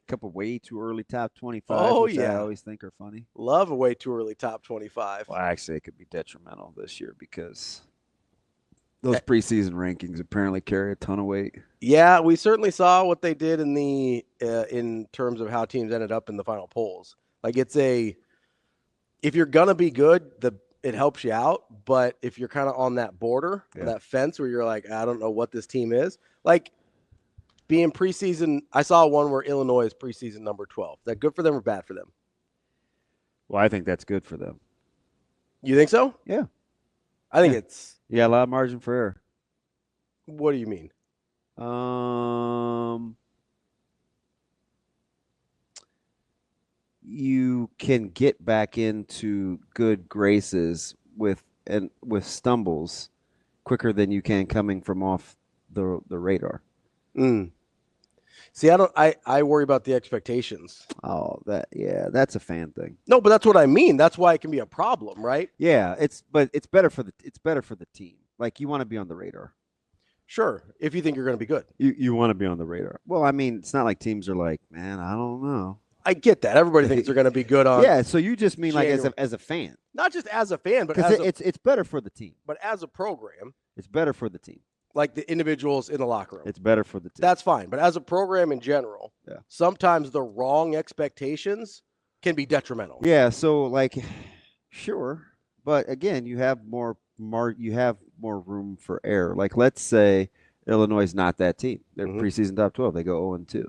couple way too early top 25s, which I always think are funny. Love a way too early top 25. Well, actually, it could be detrimental this year because those preseason rankings apparently carry a ton of weight. Yeah, we certainly saw what they did in the in terms of how teams ended up in the final polls. Like if you're gonna be good, it helps you out. But if you're kind of on that border, that fence where you're like, I don't know what this team is, like being preseason. I saw one where Illinois is preseason number 12. Is that good for them or bad for them? Well, I think that's good for them. You think so? Yeah. I think it's. Yeah, a lot of margin for error. What do you mean? You can get back into good graces with stumbles quicker than you can coming from off the radar. See, I worry about the expectations. Oh, that's a fan thing. No, but that's what I mean. That's why it can be a problem, right? Yeah, it's better for the team. Like you want to be on the radar. Sure, if you think you're going to be good. You want to be on the radar. Well, I mean, it's not like teams are like, man, I don't know. I get that. Everybody thinks they're going to be good on. Yeah, so you just mean January. like as a fan. Not just as a fan, but because it's better for the team. But as a program, it's better for the team. Like the individuals in the locker room. It's better for the team. That's fine. But as a program in general, sometimes the wrong expectations can be detrimental. Yeah, so like sure, but again, you have more room for error. Like let's say Illinois is not that team. They're preseason top 12. They go 0-2.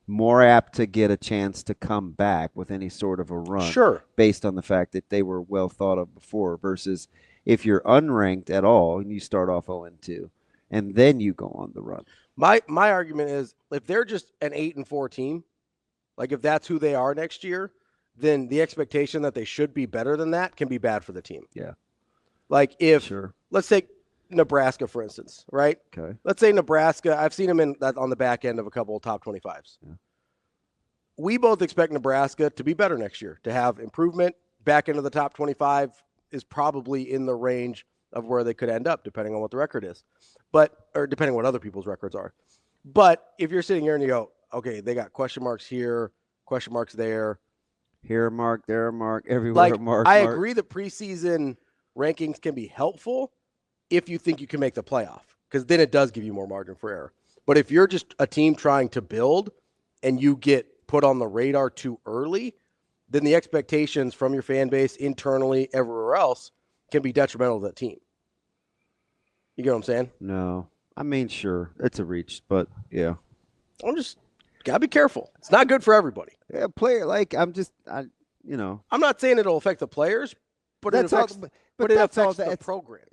More apt to get a chance to come back with any sort of a run. Sure. Based on the fact that they were well thought of before versus if you're unranked at all and you start off 0-2 and then you go on the run. My argument is if they're just an 8-4 team, like if that's who they are next year, then the expectation that they should be better than that can be bad for the team. Yeah. Like if let's take Nebraska, for instance, right? Okay. Let's say Nebraska, I've seen them on the back end of a couple of top 25s. Yeah. We both expect Nebraska to be better next year, to have improvement. Back into the top 25 is probably in the range of where they could end up, depending on what the record is, or depending on what other people's records are. But if you're sitting here and you go, okay, they got question marks here, question marks there. Here a mark, there a mark, everywhere a mark. I agree that preseason rankings can be helpful if you think you can make the playoff, because then it does give you more margin for error. But if you're just a team trying to build and you get put on the radar too early, then the expectations from your fan base, internally, everywhere else, can be detrimental to that team. You get what I'm saying? No. I mean, sure, it's a reach, but yeah. Gotta be careful. It's not good for everybody. Yeah, I'm not saying it'll affect the players, but it affects the program.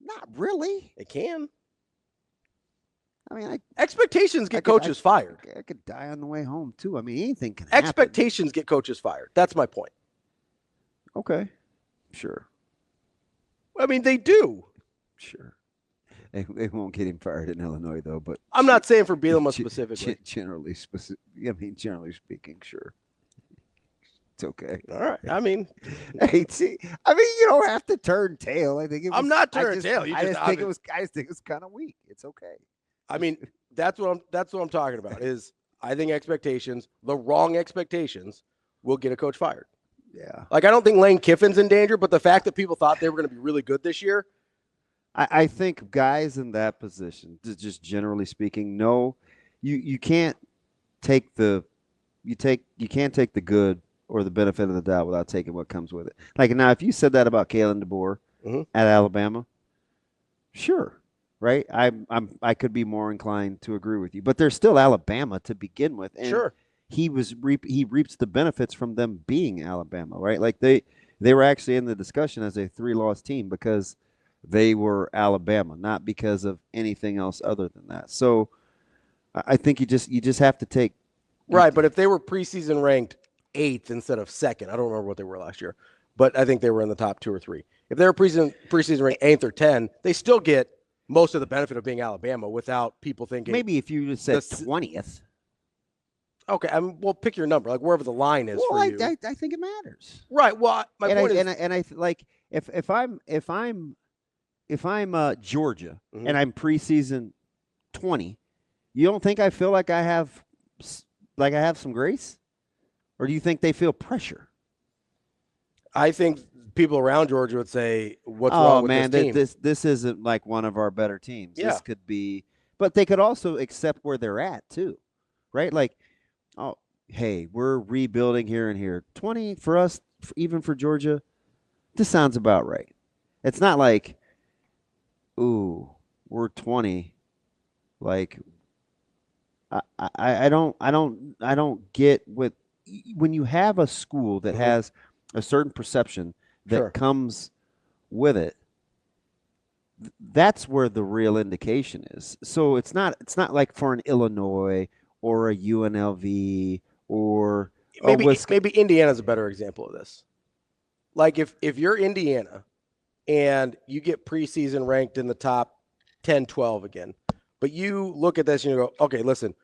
Not really. It can. I mean, expectations get coaches fired. I could die on the way home, too. I mean, anything can happen. Expectations get coaches fired. That's my point. Okay. Sure. I mean, they do. Sure. They won't get him fired in Illinois, though. But I'm not saying for Bielema specifically. Generally speaking, sure. It's okay. All right. I mean, you don't have to turn tail. I think I'm not turning tail. I just think it was kind of weak. It's okay. I mean, that's what I'm talking about. Is I think the wrong expectations, will get a coach fired. Yeah. Like I don't think Lane Kiffin's in danger, but the fact that people thought they were going to be really good this year. I think guys in that position, just generally speaking, no, you can't take the good or the benefit of the doubt without taking what comes with it. Like now, if you said that about Kalen DeBoer at Alabama, sure, right? I could be more inclined to agree with you, but they're still Alabama to begin with, and sure, he reaps the benefits from them being Alabama, right? Like they were actually in the discussion as a 3-loss team because they were Alabama, not because of anything else other than that. So I think you just have to take right. But if they were preseason ranked 8th instead of 2nd, I don't remember what they were last year, but I think they were in the top 2 or 3. If they were preseason ranked 8th or 10, they still get most of the benefit of being Alabama without people thinking. Maybe if you just said 20th. Okay, well, pick your number, like wherever the line is for you. I think it matters. Right. Well, my point is, and I like if I'm Georgia and I'm preseason 20, you don't think I feel like I have like I have some grace, or do you think they feel pressure? I think people around Georgia would say, "What's Oh wrong with this man, team?" this isn't like one of our better teams. Yeah. This could be, but they could also accept where they're at too, right? Like, oh, hey, we're rebuilding here and here. 20 for us, even for Georgia, this sounds about right. It's not like, ooh, we're 20. Like, I don't get what when you have a school that has a certain perception that Sure. comes with it. That's where the real indication is. So it's not like for an Illinois or a UNLV or a Maybe Indiana's a better example of this. Like if you're Indiana and you get preseason ranked in the top 10, 12 again, but you look at this and you go, okay, listen,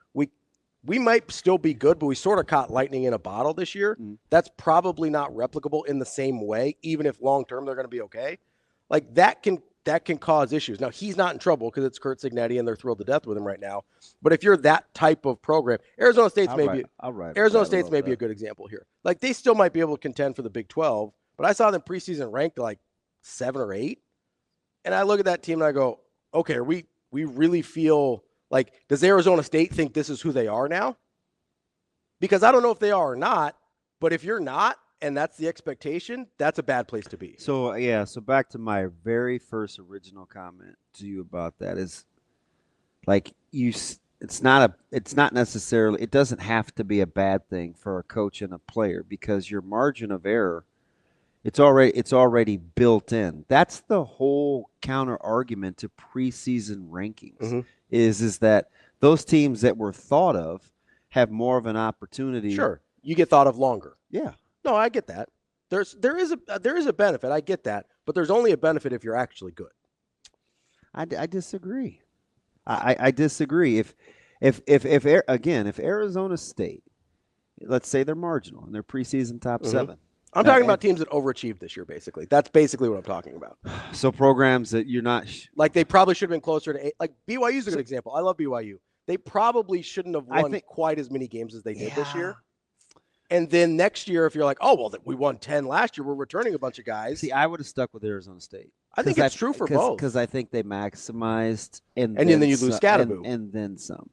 we might still be good, but we sort of caught lightning in a bottle this year. That's probably not replicable in the same way, even if long term they're going to be okay. Like that can cause issues. Now he's not in trouble because it's Kurt Signetti and they're thrilled to death with him right now. But if you're that type of program, Arizona State's Arizona State's maybe a good example here. Like they still might be able to contend for the Big 12, but I saw them preseason ranked like 7 or 8, and I look at that team and I go, okay, we really feel like, does Arizona State think this is who they are now? Because I don't know if they are or not, but if you're not, and that's the expectation, that's a bad place to be. So, yeah, so back to my very first original comment to you about that is like it's not necessarily, it doesn't have to be a bad thing for a coach and a player because your margin of error, it's already built in. That's the whole counter argument to preseason rankings is that those teams that were thought of have more of an opportunity. Sure, you get thought of longer. Yeah. No, I get that. There is a benefit. I get that, but there's only a benefit if you're actually good. I disagree. I disagree. If Arizona State, let's say they're marginal and they're preseason top 7. I'm talking about teams that overachieved this year, basically. That's basically what I'm talking about. So programs that you're not like they probably should have been closer to 8. Like BYU is a good example. I love BYU. They probably shouldn't have won quite as many games as they did this year. And then next year, if you're like, oh, well, we won 10 last year, we're returning a bunch of guys. See, I would have stuck with Arizona State. I think it's true for both. Because I think they maximized. And then you lose Scatterboo. And then some.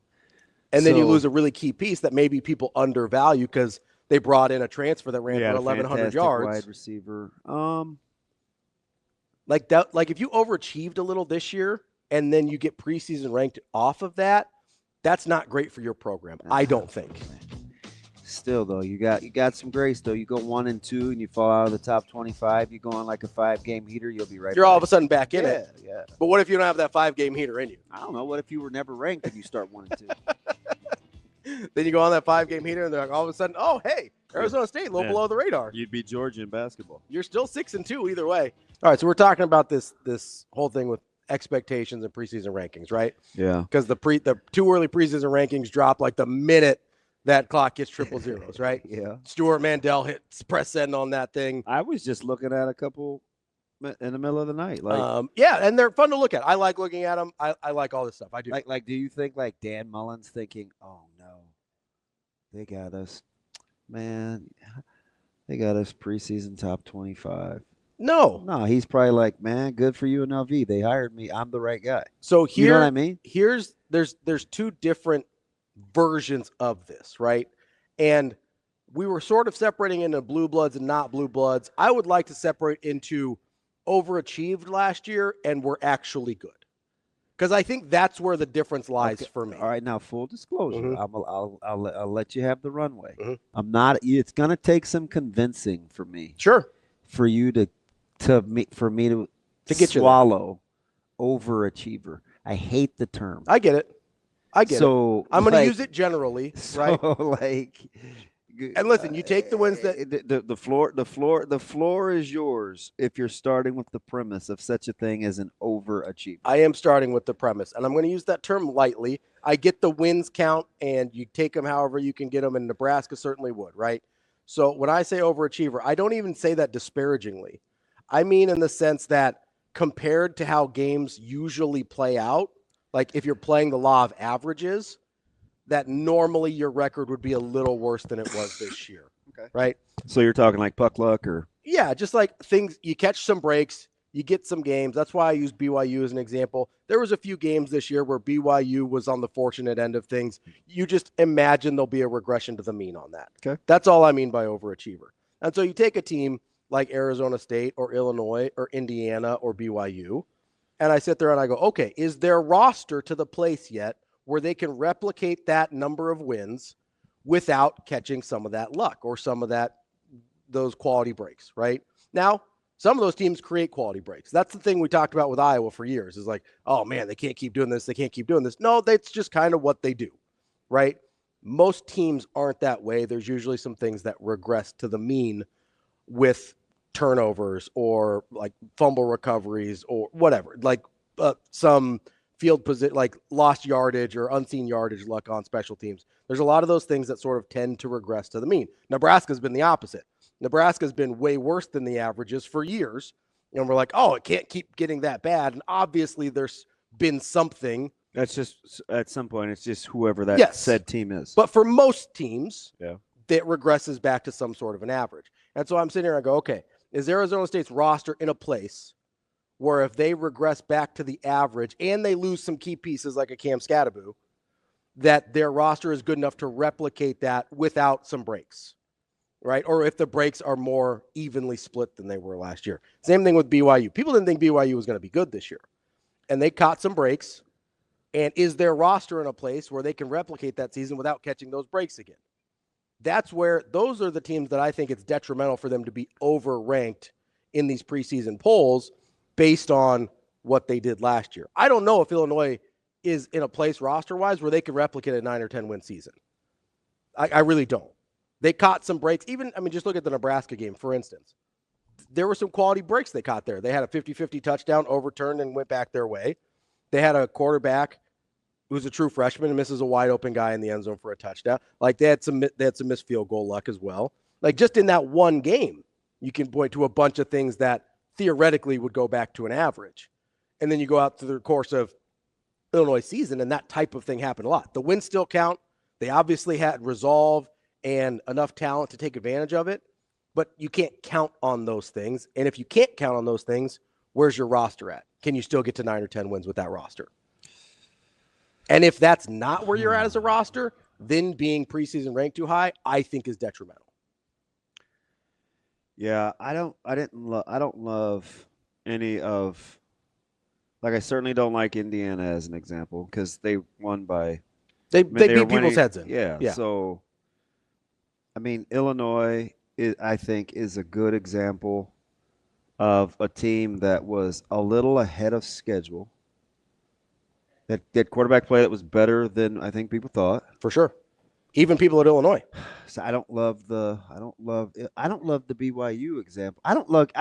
And then you lose a really key piece that maybe people undervalue because they brought in a transfer that ran for 1,100 yards. Wide receiver. Like that. Like if you overachieved a little this year and then you get preseason ranked off of that, that's not great for your program. I don't think. Still though, you got some grace though. You go 1 and 2 and you fall out of the top 25. You go on like a 5-game heater, you'll be right. You're all of a sudden back in it. Yeah. But what if you don't have that 5-game heater in you? I don't know. What if you were never ranked and you start 1 and 2? Then you go on that 5-game heater and they're like, all of a sudden, oh hey, Arizona State low below the radar. You'd be Georgia in basketball. You're still 6 and 2 either way. All right, so we're talking about this whole thing with expectations and preseason rankings, right? Yeah. Because the 2 early preseason rankings drop like the minute that clock gets 000s, right? Yeah. Stuart Mandel hits press send on that thing. I was just looking at a couple in the middle of the night. Yeah, and they're fun to look at. I like looking at them. I like all this stuff. I do. Like, do you think like Dan Mullen's thinking, oh no, they got us, man, they got us preseason top 25. No, he's probably like, man, good for UNLV. They hired me. I'm the right guy. So here, you know what I mean? There's 2 different versions of this, right? And we were sort of separating into blue bloods and not blue bloods. I would like to separate into overachieved last year and we're actually good. Because I think that's where the difference lies for me. All right, now full disclosure, I'll let you have the runway. I'm not. It's gonna take some convincing for me. Sure. For you to get swallow overachiever. I hate the term. I get it. So I'm going to use it generally, right? Like, and listen, you take the wins that the floor is yours if you're starting with the premise of such a thing as an overachiever. I am starting with the premise, and I'm going to use that term lightly. I get the wins count, and you take them however you can get them, and Nebraska certainly would, right? So when I say overachiever, I don't even say that disparagingly. I mean in the sense that compared to how games usually play out, like if you're playing the law of averages, that normally your record would be a little worse than it was this year. Okay. Right? So you're talking like puck luck or? Yeah, just like things, you catch some breaks, you get some games. That's why I use BYU as an example. There was a few games this year where BYU was on the fortunate end of things. You just imagine there'll be a regression to the mean on that. Okay. That's all I mean by overachiever. And so you take a team like Arizona State or Illinois or Indiana or BYU, and I sit there and I go, okay, is their roster to the place yet where they can replicate that number of wins without catching some of that luck or some of those quality breaks, right? Now, some of those teams create quality breaks. That's the thing we talked about with Iowa for years is like, oh man, they can't keep doing this. They can't keep doing this. No, that's just kind of what they do, right? Most teams aren't that way. There's usually some things that regress to the mean with turnovers or like fumble recoveries or whatever, like some field position, like lost yardage or unseen yardage luck on special teams. There's a lot of those things that sort of tend to regress to the mean. Nebraska's been the opposite. Nebraska's been way worse than the averages for years. And we're like, oh, it can't keep getting that bad. And obviously there's been something. That's just at some point, it's just whoever that said team is. But for most teams, that regresses back to some sort of an average. And so I'm sitting here and I go, okay, is Arizona State's roster in a place where if they regress back to the average and they lose some key pieces like a Cam Scattaboo, that their roster is good enough to replicate that without some breaks, right? Or if the breaks are more evenly split than they were last year. Same thing with BYU. People didn't think BYU was going to be good this year, and they caught some breaks. And is their roster in a place where they can replicate that season without catching those breaks again? That's where those are the teams that I think it's detrimental for them to be overranked in these preseason polls based on what they did last year. I don't know if Illinois is in a place roster-wise where they can replicate a 9 or 10 win season. I really don't. They caught some breaks. Even, I mean, just look at the Nebraska game, for instance. There were some quality breaks they caught there. They had a 50-50 touchdown overturned and went back their way. They had a quarterback who's a true freshman and misses a wide open guy in the end zone for a touchdown. Like they had some missed field goal luck as well. Like just in that one game, you can point to a bunch of things that theoretically would go back to an average. And then you go out through the course of Illinois season, and that type of thing happened a lot. The wins still count. They obviously had resolve and enough talent to take advantage of it, but you can't count on those things. And if you can't count on those things, where's your roster at? Can you still get to 9 or 10 wins with that roster? And if that's not where you're at as a roster, then being preseason ranked too high, I think is detrimental. Yeah, I don't love any of, like, I certainly don't like Indiana as an example because they won by they beat people's heads in. Yeah. So, I mean, Illinois I think is a good example of a team that was a little ahead of schedule. That quarterback play that was better than I think people thought. For sure. Even people at Illinois. So I don't love the BYU example. I don't like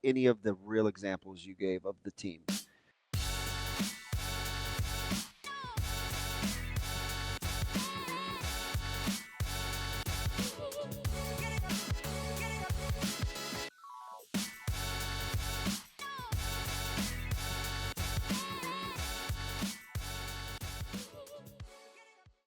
any of the real examples you gave of the team.